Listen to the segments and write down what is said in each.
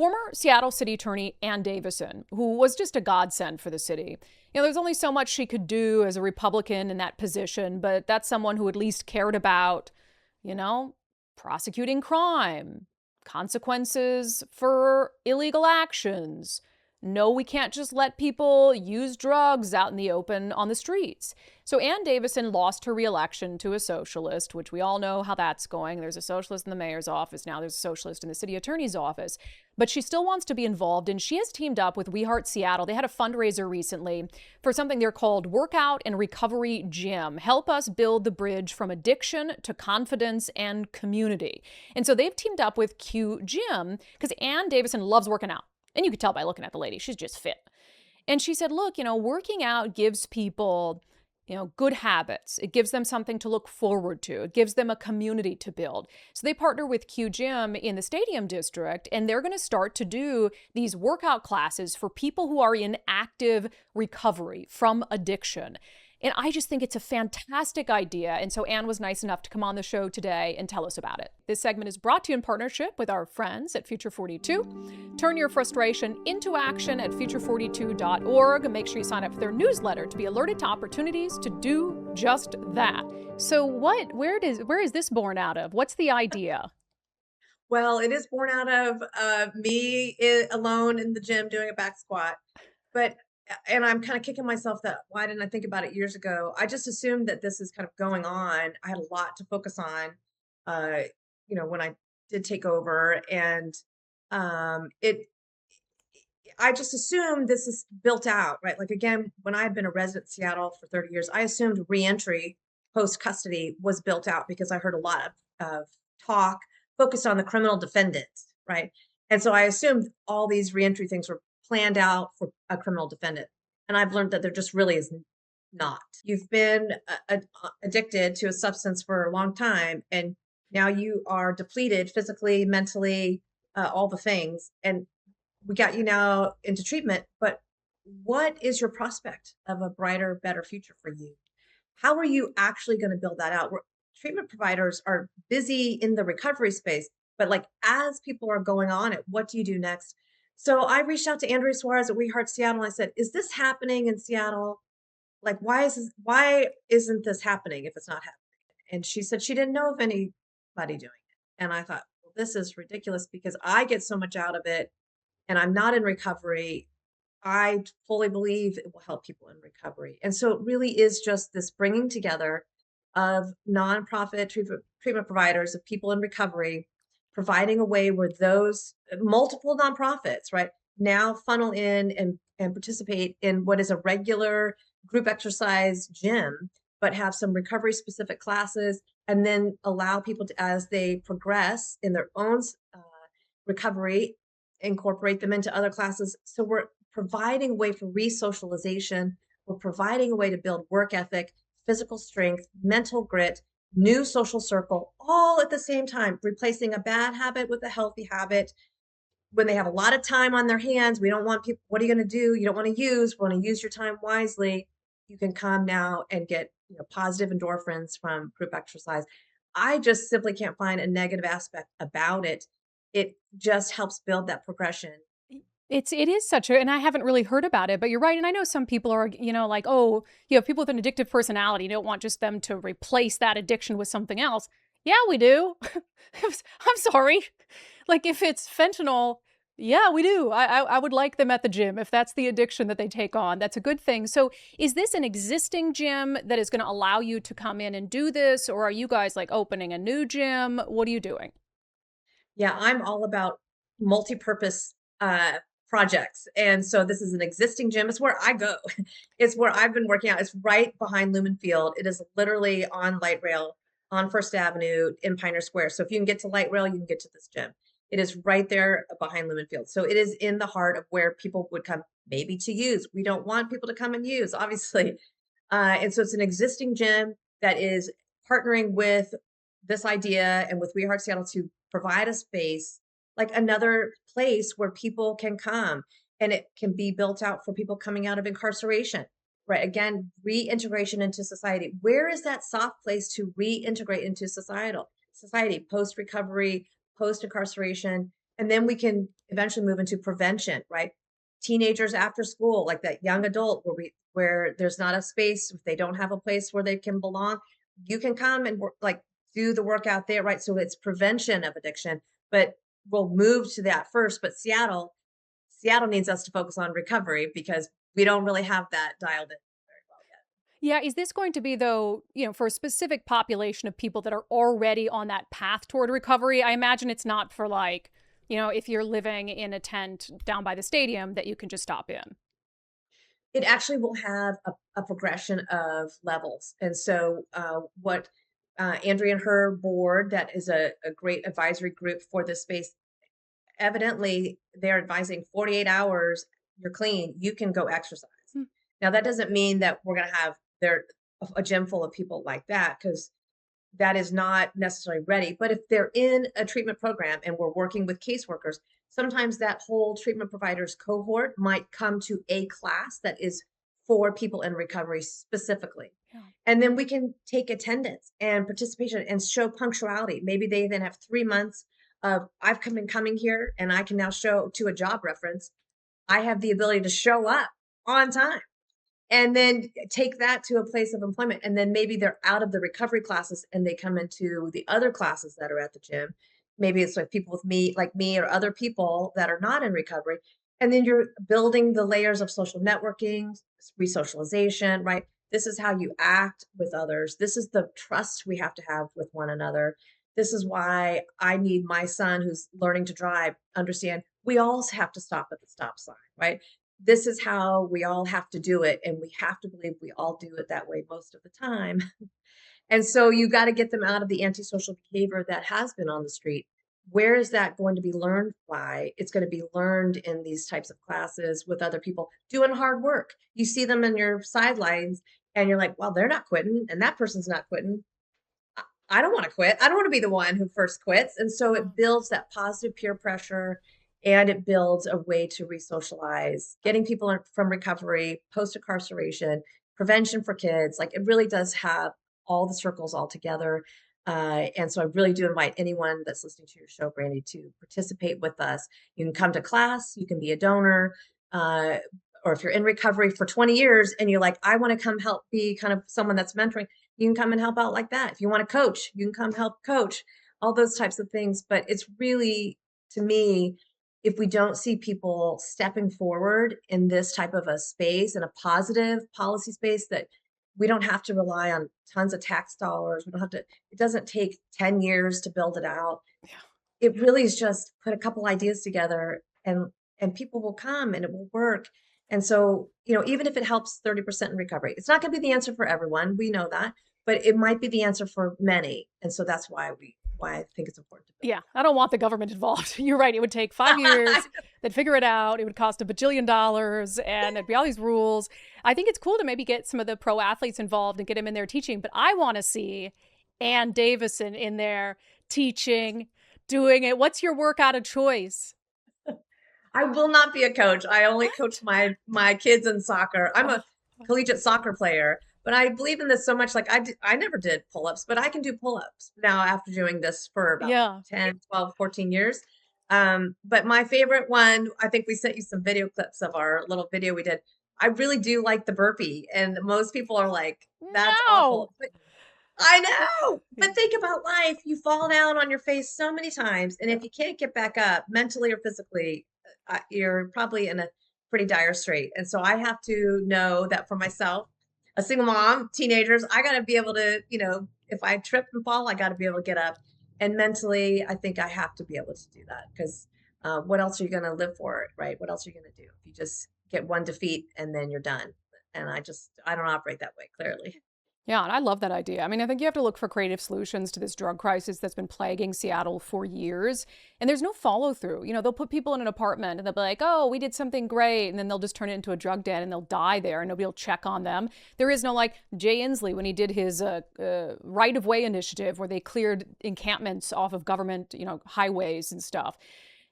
former Seattle City Attorney Ann Davison, who was just a godsend for the city. There's only so much she could do as a Republican in that position, but that's someone who at least cared about, you know, prosecuting crime, consequences for illegal actions. No, we can't just let people use drugs out in the open on the streets. So Ann Davison lost her reelection to a socialist, which we all know how that's going. There's a socialist in the mayor's office. Now there's a socialist in the city attorney's office. But she still wants to be involved, and she has teamed up with We Heart Seattle. They had a fundraiser recently for something they're called Workout and Recovery Gym. Help us build the bridge from addiction to confidence and community. And so they've teamed up with Q Gym because Ann Davison loves working out. And you could tell by looking at the lady, she's just fit. And she said, look, working out gives people, good habits. It gives them something to look forward to. It gives them a community to build. So they partner with Q Gym in the Stadium District, and they're going to start to do these workout classes for people who are in active recovery from addiction. And I just think it's a fantastic idea. And so Ann was nice enough to come on the show today and tell us about it. This segment is brought to you in partnership with our friends at Future 42. Turn your frustration into action at future42.org. Make sure you sign up for their newsletter to be alerted to opportunities to do just that. So where is this born out of? What's the idea? Well, it is born out of me alone in the gym doing a back squat. But and I'm kind of kicking myself that why didn't I think about it years ago? I just assumed that this is kind of going on. I had a lot to focus on, uh, when I did take over, and it. I just assumed this is built out, right? Like again, when I had been a resident in Seattle for 30 years, I assumed reentry post custody was built out because I heard a lot of talk focused on the criminal defendants, right? And so I assumed all these reentry things were planned out for a criminal defendant. And I've learned that there just really is not. You've been addicted to a substance for a long time, and now you are depleted physically, mentally, all the things. And we got you now into treatment, but what is your prospect of a brighter, better future for you? How are you actually going to build that out? Treatment providers are busy in the recovery space, but like as people are going on it, what do you do next? So I reached out to Andrea Suarez at We Heart Seattle. And I said, "Is this happening in Seattle? Like, why isn't this happening if it's not happening?" And she said she didn't know of anybody doing it. And I thought, well, this is ridiculous because I get so much out of it and I'm not in recovery. I fully believe it will help people in recovery. And so it really is just this bringing together of nonprofit treatment providers, of people in recovery, providing a way where those multiple nonprofits, right, now funnel in and participate in what is a regular group exercise gym, but have some recovery specific classes and then allow people to, as they progress in their own recovery, incorporate them into other classes. So we're providing a way for re-socialization. We're providing a way to build work ethic, physical strength, mental grit, new social circle, all at the same time, replacing a bad habit with a healthy habit. When they have a lot of time on their hands, we don't want people, what are you going to do? You don't want to use, we want to use your time wisely. You can come now and get positive endorphins from group exercise. I just simply can't find a negative aspect about it. It just helps build that progression. It is such a, and I haven't really heard about it, but you're right. And I know some people are, like, oh, you have people with an addictive personality. You don't want just them to replace that addiction with something else. Yeah, we do. I'm sorry. Like if it's fentanyl, yeah, we do. I would like them at the gym if that's the addiction that they take on. That's a good thing. So is this an existing gym that is going to allow you to come in and do this? Or are you guys like opening a new gym? What are you doing? Yeah, I'm all about multi-purpose projects. And so this is an existing gym. It's where I go. It's where I've been working out. It's right behind Lumen Field. It is literally on light rail on First Avenue in Pioneer Square. So if you can get to light rail, you can get to this gym. It is right there behind Lumen Field. So it is in the heart of where people would come maybe to use. We don't want people to come and use, obviously. And so it's an existing gym that is partnering with this idea and with We Heart Seattle to provide a space, like another place where people can come, and it can be built out for people coming out of incarceration, right? Again, reintegration into society. Where is that soft place to reintegrate into society, post recovery, post incarceration? And then we can eventually move into prevention, right? Teenagers after school, like that young adult where there's not a space, if they don't have a place where they can belong, you can come and work, like do the work out there, right? So it's prevention of addiction, but we'll move to that first. But Seattle needs us to focus on recovery because we don't really have that dialed in very well yet. Yeah, is this going to be though, for a specific population of people that are already on that path toward recovery? I imagine it's not for like, if you're living in a tent down by the stadium that you can just stop in. It actually will have a progression of levels. And so, what Andrea and her board, that is a great advisory group for this space, evidently they're advising 48 hours, you're clean, you can go exercise. Hmm. Now, that doesn't mean that we're going to have a gym full of people like that, because that is not necessarily ready. But if they're in a treatment program and we're working with caseworkers, sometimes that whole treatment providers cohort might come to a class that is for people in recovery specifically. Yeah. And then we can take attendance and participation and show punctuality. Maybe they then have 3 months of been coming here, and I can now show to a job reference, I have the ability to show up on time, and then take that to a place of employment. And then maybe they're out of the recovery classes and they come into the other classes that are at the gym. Maybe it's like people with me, like me, or other people that are not in recovery. And then you're building the layers of social networking, resocialization, right? This is how you act with others. This is the trust we have to have with one another. This is why I need my son who's learning to drive understand we all have to stop at the stop sign, right? This is how we all have to do it. And we have to believe we all do it that way most of the time. And so you got to get them out of the antisocial behavior that has been on the street. Where is that going to be learned by? It's going to be learned in these types of classes with other people doing hard work. You see them in your sidelines and you're like, well, they're not quitting and that person's not quitting. I don't want to quit. I don't want to be the one who first quits. And so it builds that positive peer pressure, and it builds a way to resocialize, getting people from recovery, post incarceration, prevention for kids. Like it really does have all the circles all together. And so I really do invite anyone that's listening to your show, Brandy, to participate with us. You can come to class, you can be a donor, uh, or if you're in recovery for 20 years and you're like, I want to come help be kind of someone that's mentoring, you can come and help out like that. If you want to coach, you can come help coach, all those types of things. But it's really, to me, if we don't see people stepping forward in this type of a space, in a positive policy space, that we don't have to rely on tons of tax dollars. We don't have to, it doesn't take 10 years to build it out. Yeah. It really is just put a couple ideas together, and people will come and it will work. And so, even if it helps 30% in recovery, it's not going to be the answer for everyone. We know that, but it might be the answer for many. And so that's why I think it's important to build. Yeah, I don't want the government involved. You're right. It would take 5 years. They'd figure it out. It would cost $1 bajillion and there'd be all these rules. I think it's cool to maybe get some of the pro athletes involved and get them in there teaching, but I want to see Ann Davison in there teaching, doing it. What's your workout of choice? I will not be a coach. I only coach my kids in soccer. I'm a Oh, collegiate soccer player, but I believe in this so much. Like I never did pull-ups, but I can do pull-ups now after doing this for about yeah. 10, 12, 14 years. But my favorite one, I think we sent you some video clips of our little video we did. I really do like the burpee, and most people are like, that's No. awful. But I know, but think about life. You fall down on your face so many times, and if you can't get back up mentally or physically, you're probably in a pretty dire strait. And so I have to know that for myself, a single mom, teenagers, I got to be able to, if I trip and fall, I got to be able to get up. And mentally, I think I have to be able to do that, because what else are you going to live for, right? What else are you going to do if you just get one defeat and then you're done? And I don't operate that way, clearly. Yeah, and I love that idea. I mean, I think you have to look for creative solutions to this drug crisis that's been plaguing Seattle for years. And there's no follow through. They'll put people in an apartment and they'll be like, oh, we did something great. And then they'll just turn it into a drug den and they'll die there and nobody will check on them. There is no, like Jay Inslee when he did his right of way initiative where they cleared encampments off of government, highways and stuff.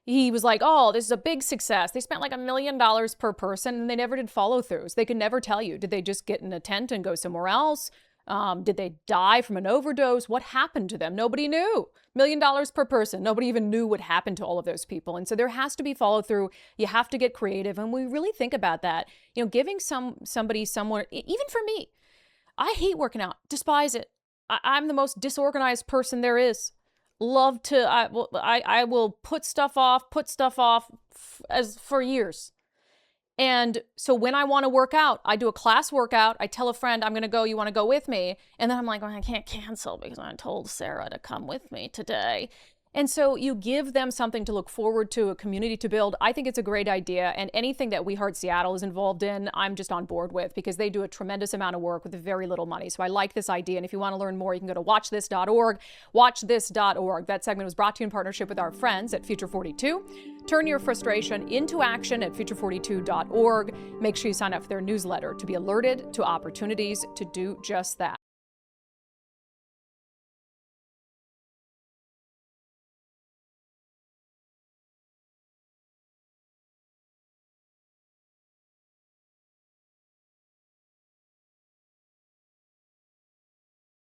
He was like, oh, this is a big success. They spent like $1 million per person and they never did follow throughs. They could never tell you. Did they just get in a tent and go somewhere else? Did they die from an overdose? What happened to them? Nobody knew. $1 million per person. Nobody even knew what happened to all of those people. And so there has to be follow through. You have to get creative. And we really think about that. You know, giving somebody someone, even for me, I hate working out, despise it. I'm the most disorganized person there is. Love to, I will put stuff off as for years. And so when I want to work out, I do a class workout. I tell a friend, I'm going to go. You want to go with me? And then I'm like, well, I can't cancel because I told Sarah to come with me today. And so you give them something to look forward to, a community to build. I think it's a great idea. And anything that We Heart Seattle is involved in, I'm just on board with, because they do a tremendous amount of work with very little money. So I like this idea. And if you want to learn more, you can go to watchthis.org, watchthis.org. That segment was brought to you in partnership with our friends at Future 42. Turn your frustration into action at future42.org. Make sure you sign up for their newsletter to be alerted to opportunities to do just that.